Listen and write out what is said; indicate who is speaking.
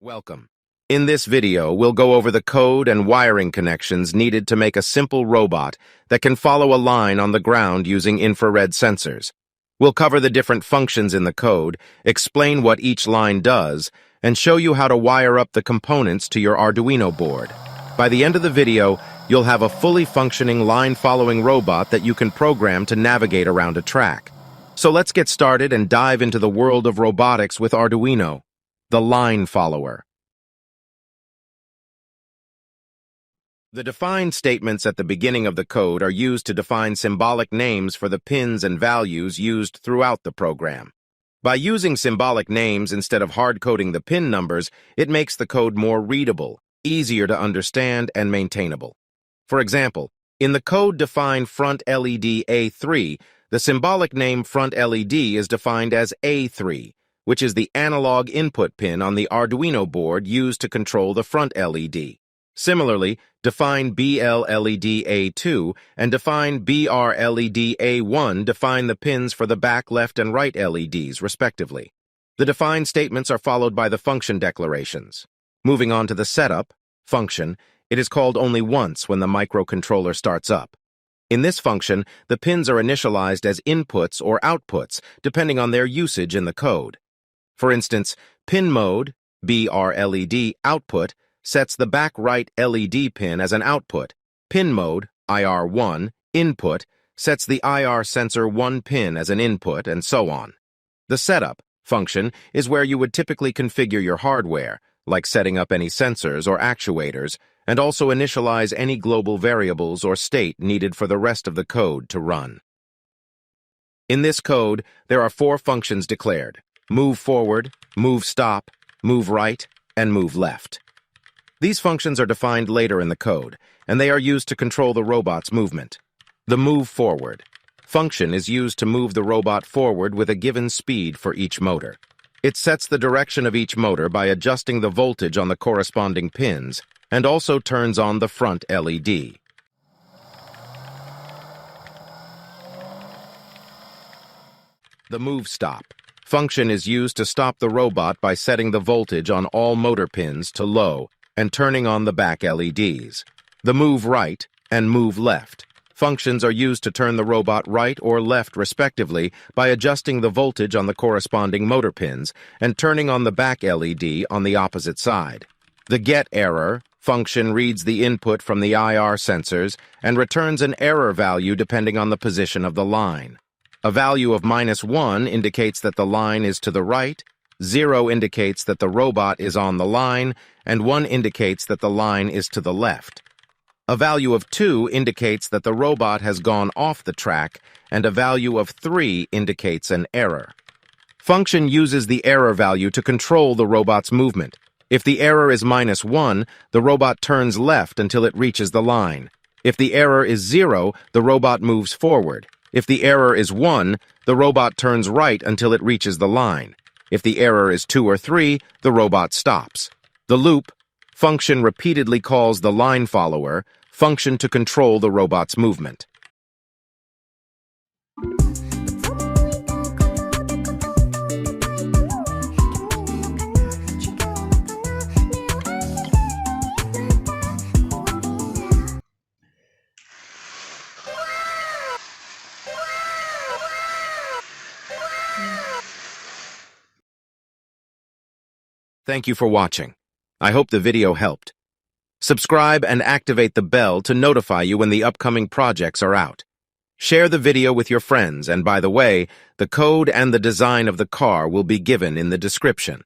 Speaker 1: Welcome. In this video, we'll go over the code and wiring connections needed to make a simple robot that can follow a line on the ground using infrared sensors. We'll cover the different functions in the code, explain what each line does, and show you how to wire up the components to your Arduino board. By the end of the video, you'll have a fully functioning line-following robot that you can program to navigate around a track. So let's get started and dive into the world of robotics with Arduino, the lineFollower. The define statements at the beginning of the code are used to define symbolic names for the pins and values used throughout the program. By using symbolic names instead of hard-coding the pin numbers, it makes the code more readable, easier to understand, and maintainable. For example, in the code define front LED A3, the symbolic name front LED is defined as A3, which is the analog input pin on the Arduino board used to control the front LED. Similarly, define BL-LED A2 and define BR-LED A1 define the pins for the back, left, and right LEDs, respectively. The define statements are followed by the function declarations. Moving on to the setup function, it is called only once when the microcontroller starts up. In this function, the pins are initialized as inputs or outputs, depending on their usage in the code. For instance, pin mode, BR-LED output, sets the back right LED pin as an output. Pin mode, IR1, input, sets the IR sensor 1 pin as an input, and so on. The setup function is where you would typically configure your hardware, like setting up any sensors or actuators, and also initialize any global variables or state needed for the rest of the code to run. In this code, there are 4 functions declared: move forward, move stop, move right, and move left. These functions are defined later in the code, and they are used to control the robot's movement. The move forward function is used to move the robot forward with a given speed for each motor. It sets the direction of each motor by adjusting the voltage on the corresponding pins, and also turns on the front LED. The move stop function is used to stop the robot by setting the voltage on all motor pins to low and turning on the back LEDs. The move right and move left functions are used to turn the robot right or left respectively by adjusting the voltage on the corresponding motor pins and turning on the back LED on the opposite side. The get error function reads the input from the IR sensors and returns an error value depending on the position of the line. A value of -1 indicates that the line is to the right, 0 indicates that the robot is on the line, and 1 indicates that the line is to the left. A value of 2 indicates that the robot has gone off the track, and a value of 3 indicates an error. Function uses the error value to control the robot's movement. If the error is -1, the robot turns left until it reaches the line. If the error is 0, the robot moves forward. If the error is 1, the robot turns right until it reaches the line. If the error is 2 or 3, the robot stops. The loop function repeatedly calls the lineFollower function to control the robot's movement. Thank you for watching. I hope the video helped. Subscribe and activate the bell to notify you when the upcoming projects are out. Share the video with your friends, and by the way, the code and the design of the car will be given in the description.